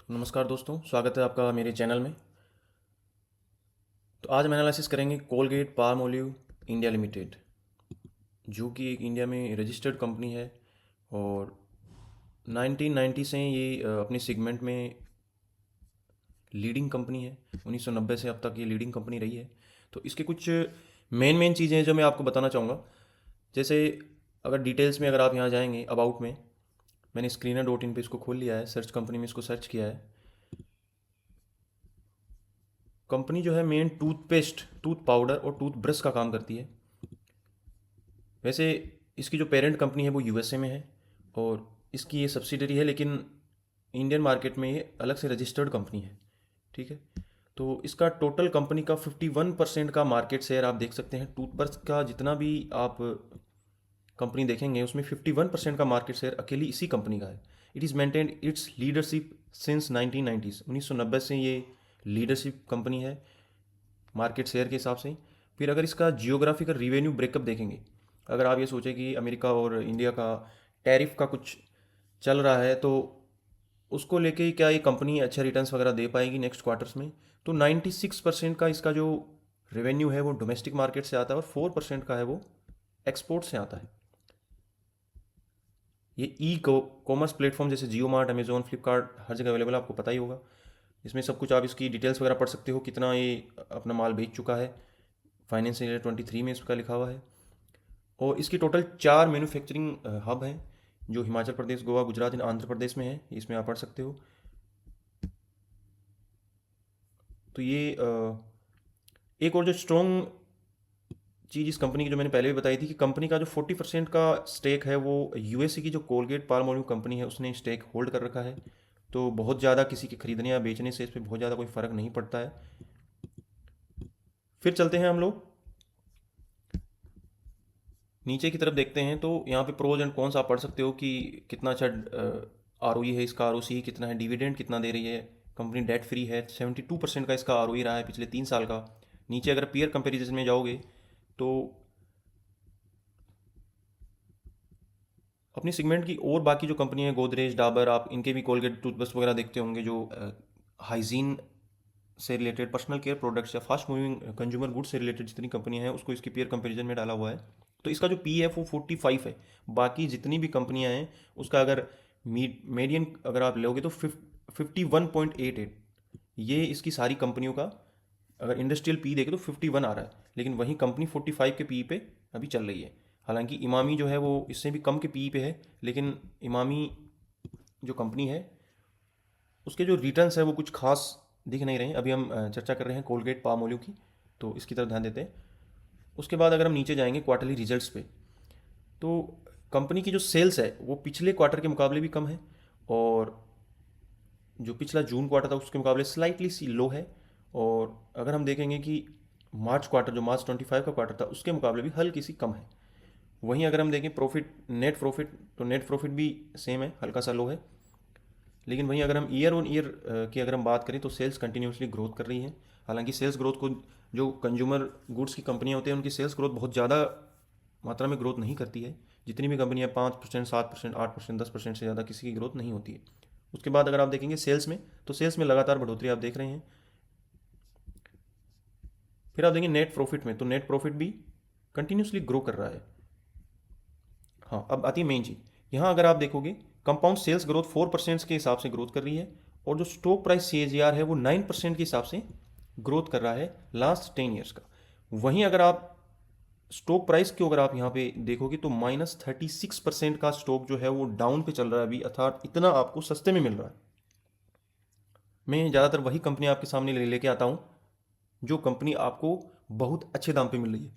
नमस्कार दोस्तों, स्वागत है आपका मेरे चैनल में। तो आज हम एनालिसिस करेंगे कोलगेट पाल्मोलिव इंडिया लिमिटेड, जो कि एक इंडिया में रजिस्टर्ड कंपनी है और 1990 से ये अपने सेगमेंट में लीडिंग कंपनी है। 1990 से अब तक ये लीडिंग कंपनी रही है। तो इसके कुछ मेन चीज़ें हैं जो मैं आपको बताना चाहूँगा। जैसे अगर डिटेल्स में अगर आप यहाँ जाएंगे अबाउट में, मैंने स्क्रीनर डॉट इन पर इसको खोल लिया है, सर्च कंपनी में इसको सर्च किया है। कंपनी जो है मेन टूथपेस्ट, टूथ पाउडर और टूथ ब्रश का काम करती है। वैसे इसकी जो पेरेंट कंपनी है वो यूएसए में है और इसकी ये सब्सिडरी है, लेकिन इंडियन मार्केट में ये अलग से रजिस्टर्ड कंपनी है। ठीक है। तो इसका टोटल कंपनी का 51% का मार्केट शेयर आप देख सकते हैं। टूथब्रश का जितना भी आप कंपनी देखेंगे उसमें 51% का मार्केट शेयर अकेली इसी कंपनी का है। It is maintained it's leadership since 1990s। 1990 से ये लीडरशिप कंपनी है मार्केट शेयर के हिसाब से। फिर अगर इसका जियोग्राफिकल रिवेन्यू ब्रेकअप देखेंगे, अगर आप ये सोचें कि अमेरिका और इंडिया का टैरिफ का कुछ चल रहा है तो उसको लेके क्या ये कंपनी अच्छा रिटर्न्स वगैरह दे पाएगी नेक्स्ट क्वार्टर्स में। तो 96% का इसका जो रेवेन्यू है वो डोमेस्टिक मार्केट से आता है और 4% का है वो एक्सपोर्ट से आता है। ये ई कॉमर्स प्लेटफॉर्म जैसे जियो मार्ट, अमेजोन, फ्लिपकार्ट हर जगह अवेलेबल है, आपको पता ही होगा। इसमें सब कुछ आप इसकी डिटेल्स वगैरह पढ़ सकते हो, कितना ये अपना माल बेच चुका है। फाइनेंशियल ईयर 23 में इसका लिखा हुआ है। और इसकी टोटल 4 मैन्युफैक्चरिंग हब हैं, जो हिमाचल प्रदेश, गोवा, गुजरात एंड आंध्र प्रदेश में है। इसमें आप पढ़ सकते हो। तो ये एक और जो स्ट्रॉन्ग चीज़ इस कंपनी की जो मैंने पहले भी बताई थी कि कंपनी का जो 40% का स्टेक है वो यूएसए की जो कोलगेट पाल्मोलिव कंपनी है उसने स्टेक होल्ड कर रखा है। तो बहुत ज़्यादा किसी के खरीदने या बेचने से इस पर बहुत ज़्यादा कोई फ़र्क नहीं पड़ता है। फिर चलते हैं हम लोग नीचे की तरफ, देखते हैं। तो यहाँ पे प्रोज एंड कॉन्स आप पढ़ सकते हो कि कितना अच्छा आरओई है इसका, आरओसी कितना है, डिविडेंड कितना दे रही है। कंपनी डेट फ्री है, 72% का इसका आरओई रहा है पिछले 3 साल का। नीचे अगर पीयर कंपेरिजन में जाओगे तो अपनी सेगमेंट की और बाकी जो कंपनी है, गोदरेज, डाबर, आप इनके भी कोलगेट टूथब्रश वगैरह देखते होंगे, जो हाइजीन से रिलेटेड, पर्सनल केयर प्रोडक्ट्स या फास्ट मूविंग कंज्यूमर गुड्स से रिलेटेड जितनी कंपनियां हैं उसको इसके पीयर कंपैरिजन में डाला हुआ है। तो इसका जो पी एफ वो 45 है। बाकी जितनी भी कंपनियां हैं उसका अगर मीडियन अगर आप लोगे तो 51.88, ये इसकी सारी कंपनियों का अगर इंडस्ट्रियल पी देखे तो 51 आ रहा है। लेकिन वहीं कंपनी 45 के पी पे अभी चल रही है। हालांकि इमामी जो है वो इससे भी कम के पी पे है, लेकिन इमामी जो कंपनी है उसके जो रिटर्न्स है वो कुछ खास दिख नहीं रहे हैं। अभी हम चर्चा कर रहे हैं कोलगेट पामोलिव की, तो इसकी तरफ ध्यान देते हैं। उसके बाद अगर हम नीचे जाएंगे क्वार्टरली रिजल्ट्स पे, तो कंपनी की जो सेल्स है वो पिछले क्वार्टर के मुकाबले भी कम है और जो पिछला जून क्वार्टर था उसके मुकाबले स्लाइटली सी लो है। और अगर हम देखेंगे कि मार्च क्वार्टर, जो मार्च 25 का क्वार्टर था, उसके मुकाबले भी हल्की सी कम है। वहीं अगर हम देखें प्रॉफिट, नेट प्रॉफिट, तो नेट प्रॉफिट भी सेम है, हल्का सा लो है। लेकिन वहीं अगर हम ईयर ऑन ईयर की अगर हम बात करें तो सेल्स कंटिन्यूसली ग्रोथ कर रही हैं। हालांकि सेल्स ग्रोथ को, जो कंज्यूमर गुड्स की कंपनियां होती हैं उनकी सेल्स ग्रोथ बहुत ज़्यादा मात्रा में ग्रोथ नहीं करती है। जितनी भी कंपनियां 5%, 7%, 8%, 10% से ज़्यादा किसी की ग्रोथ नहीं होती है। उसके बाद अगर आप देखेंगे सेल्स में, तो सेल्स में लगातार बढ़ोतरी आप देख रहे हैं। फिर आप देखेंगे नेट प्रॉफिट में, तो नेट प्रॉफिट भी कंटिन्यूसली ग्रो कर रहा है। हाँ, अब आती है मेन चीज़। यहाँ अगर आप देखोगे कंपाउंड सेल्स ग्रोथ 4% के हिसाब से ग्रोथ कर रही है और जो स्टॉक प्राइस CAGR है वो 9% के हिसाब से ग्रोथ कर रहा है लास्ट 10 ईयर्स का। वहीं अगर आप स्टॉक प्राइस को अगर आप यहाँ पे देखोगे तो -36% का स्टॉक जो है वो डाउन पे चल रहा है अभी, अर्थात इतना आपको सस्ते में मिल रहा है। मैं ज़्यादातर वही कंपनी आपके सामने लेके आता हूँ जो कंपनी आपको बहुत अच्छे दाम पे मिल रही है।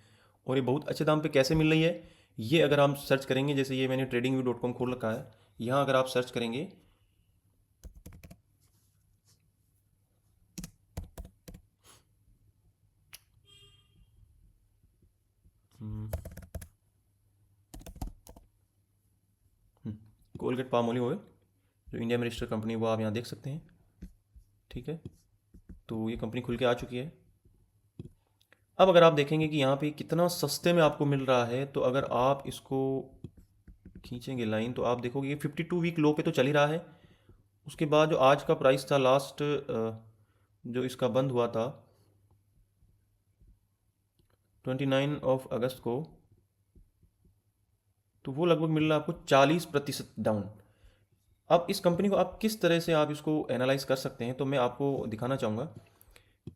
और ये बहुत अच्छे दाम पे कैसे मिल रही है, ये अगर हम सर्च करेंगे, जैसे ये मैंने tradingview.com खोल रखा है, यहाँ अगर आप सर्च करेंगे कोलगेट पामोलिव ऑयल, जो इंडिया में रजिस्टर्ड कंपनी, वो आप यहाँ देख सकते हैं। ठीक है। तो ये कंपनी खुल के आ चुकी है। अब अगर आप देखेंगे कि यहाँ पे कितना सस्ते में आपको मिल रहा है, तो अगर आप इसको खींचेंगे लाइन तो आप देखोगे ये 52 वीक लो पे तो चल ही रहा है उसके बाद जो आज का प्राइस था लास्ट, जो इसका बंद हुआ था 29 को, तो वो लगभग मिल रहा है आपको 40% डाउन। अब इस कंपनी को आप किस तरह से आप इसको एनालाइज कर सकते हैं, तो मैं आपको दिखाना चाहूँगा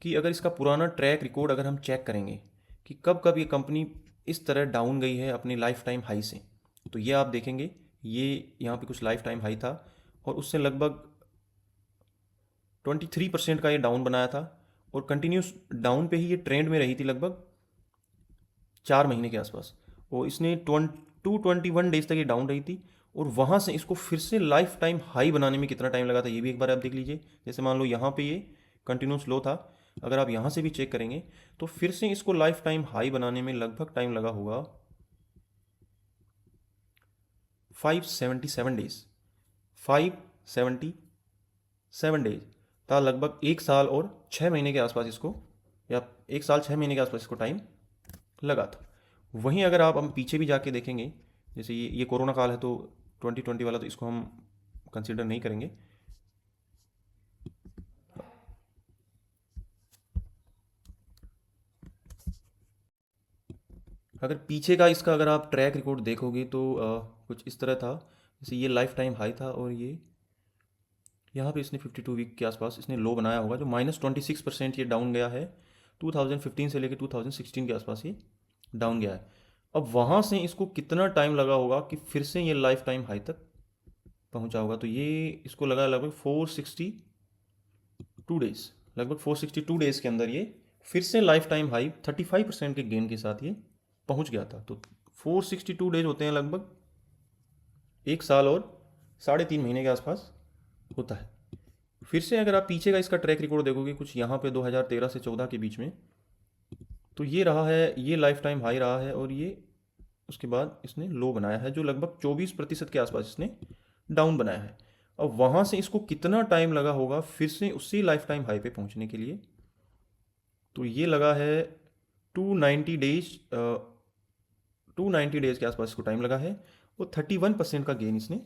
कि अगर इसका पुराना ट्रैक रिकॉर्ड अगर हम चेक करेंगे कि कब कब ये कंपनी इस तरह डाउन गई है अपनी लाइफ टाइम हाई से, तो ये आप देखेंगे, ये यहाँ पे कुछ लाइफ टाइम हाई था और उससे लगभग 23% का ये डाउन बनाया था और कंटिन्यूस डाउन पे ही ये ट्रेंड में रही थी लगभग 4 महीने के आसपास। और इसने 21 डेज तक ये डाउन रही थी और वहाँ से इसको फिर से लाइफ टाइम हाई बनाने में कितना टाइम लगा था ये भी एक बार आप देख लीजिए। जैसे मान लो यहाँ पे ये कंटिन्यूस लो था, अगर आप यहाँ से भी चेक करेंगे तो फिर से इसको लाइफ टाइम हाई बनाने में लगभग टाइम लगा होगा 577 डेज। 577 डेज था, लगभग 1 साल और 6 महीने के आसपास इसको, या 1 साल 6 महीने के आसपास इसको टाइम लगा था। वहीं अगर आप हम पीछे भी जाके देखेंगे, जैसे ये कोरोना काल है तो 2020 वाला, तो इसको हम कंसिडर नहीं करेंगे। अगर पीछे का इसका अगर आप ट्रैक रिकॉर्ड देखोगे तो कुछ इस तरह था, जैसे ये लाइफ टाइम हाई था और ये यहाँ पे इसने 52 वीक के आसपास इसने लो बनाया होगा, जो -26% ये डाउन गया है। 2015 से लेकर 2016 के आसपास ये डाउन गया है। अब वहाँ से इसको कितना टाइम लगा होगा कि फिर से ये लाइफ टाइम हाई तक पहुँचा होगा, तो ये इसको लगा लगभग 462 डेज। लगभग 462 डेज के अंदर ये फिर से लाइफ टाइम हाई 35% के गेन के साथ ये पहुँच गया था। तो 462 डेज होते हैं लगभग 1 साल और 3.5 महीने के आसपास होता है। फिर से अगर आप पीछे का इसका ट्रैक रिकॉर्ड देखोगे कुछ यहाँ पे 2013 से 14 के बीच में, तो ये रहा है, ये लाइफ टाइम हाई रहा है और ये उसके बाद इसने लो बनाया है, जो लगभग 24% के आसपास इसने डाउन बनाया है। अब वहाँ से इसको कितना टाइम लगा होगा फिर से उसी लाइफ टाइम हाई पे पहुँचने के लिए, तो ये लगा है 290 डेज। 290 डेज के आसपास इसको टाइम लगा है और 31% का गेन इसने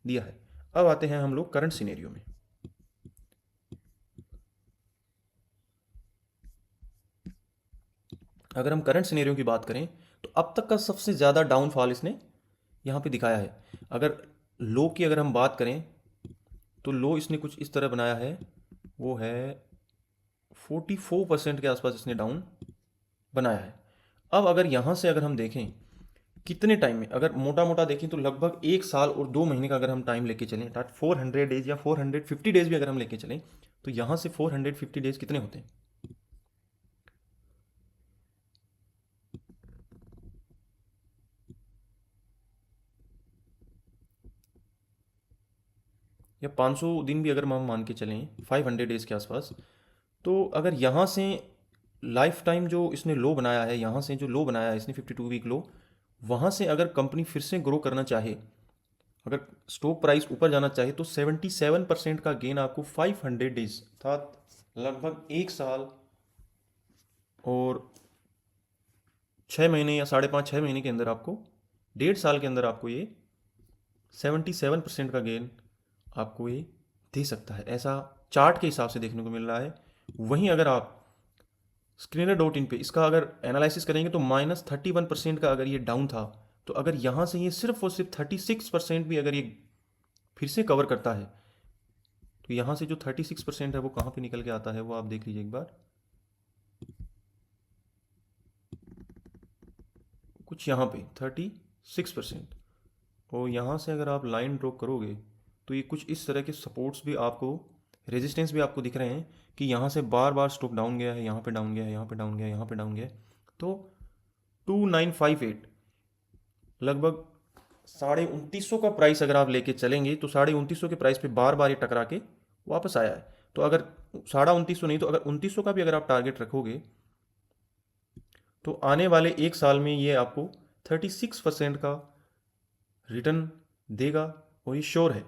दिया है। अब आते हैं हम लोग करंट सिनेरियो में। अगर हम करंट सिनेरियो की बात करें तो अब तक का सबसे ज़्यादा डाउनफॉल इसने यहाँ पे दिखाया है। अगर लो की अगर हम बात करें तो लो इसने कुछ इस तरह बनाया है, वो है 44% के आसपास इसने डाउन बनाया है। अब अगर यहाँ से अगर हम देखें कितने टाइम में, अगर मोटा मोटा देखें तो लगभग 1 साल और 2 महीने का अगर हम टाइम लेके चलें, 400 डेज या 450 डेज भी अगर हम लेके चलें, तो यहाँ से 450 डेज कितने होते हैं? या 500 दिन भी अगर हम मान के चलें 500 डेज के आसपास, तो अगर यहाँ से लाइफ टाइम जो इसने लो बनाया है, यहाँ से जो लो बनाया है इसने 52 वीक लो, वहाँ से अगर कंपनी फिर से ग्रो करना चाहे, अगर स्टॉक प्राइस ऊपर जाना चाहे, तो 77% का गेन आपको 500 डेज था, लगभग 1 साल और 6 महीने या 5.5 6 महीने के अंदर आपको, 1.5 साल के अंदर आपको ये 77% का गेन आपको ये दे सकता है, ऐसा चार्ट के हिसाब से देखने को मिल रहा है। वहीं अगर आप स्क्रीनर.इन पे इसका अगर एनालिसिस करेंगे तो -31% का अगर ये डाउन था, तो अगर यहाँ से ये सिर्फ और सिर्फ 36% भी अगर ये फिर से कवर करता है, तो यहाँ से जो 36% है वो कहाँ पे निकल के आता है वो आप देख लीजिए एक बार। कुछ यहाँ पे 36%, और यहाँ से अगर आप लाइन ड्रॉ करोगे तो ये कुछ इस तरह के सपोर्ट्स भी आपको, रेजिस्टेंस भी आपको दिख रहे हैं कि यहाँ से बार बार स्टॉक डाउन गया है, यहाँ पे डाउन गया है, यहाँ पे डाउन गया है, यहाँ पे डाउन गया है। तो 2958 लगभग 2950 का प्राइस अगर आप लेके चलेंगे तो 2950 के प्राइस पे बार बार ये टकरा के वापस आया है। तो अगर 2950 नहीं तो अगर 2900 का भी अगर आप टारगेट रखोगे तो आने वाले 1 साल में ये आपको 36% का रिटर्न देगा, और ये श्योर है,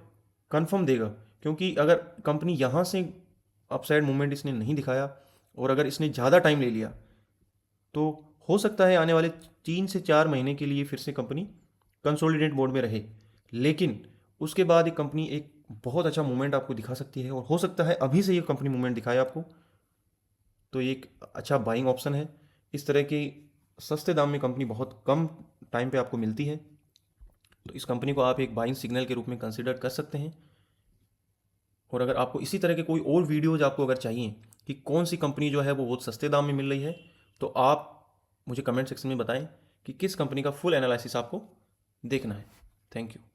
कंफर्म देगा। क्योंकि अगर कंपनी यहाँ से अपसाइड मूवमेंट इसने नहीं दिखाया और अगर इसने ज़्यादा टाइम ले लिया, तो हो सकता है आने वाले 3 से 4 महीने के लिए फिर से कंपनी कंसोलिडेट मोड में रहे, लेकिन उसके बाद एक कंपनी एक बहुत अच्छा मूवमेंट आपको दिखा सकती है, और हो सकता है अभी से ये कंपनी मूवमेंट दिखाए आपको, तो ये एक अच्छा बाइंग ऑप्शन है। इस तरह की सस्ते दाम में कंपनी बहुत कम टाइम पे आपको मिलती है, तो इस कंपनी को आप एक बाइंग सिग्नल के रूप में कंसिडर कर सकते हैं। और अगर आपको इसी तरह के कोई और वीडियोज आपको अगर चाहिए कि कौन सी कंपनी जो है वो बहुत सस्ते दाम में मिल रही है, तो आप मुझे कमेंट सेक्शन में बताएं कि किस कंपनी का फुल एनालिसिस आपको देखना है। Thank you.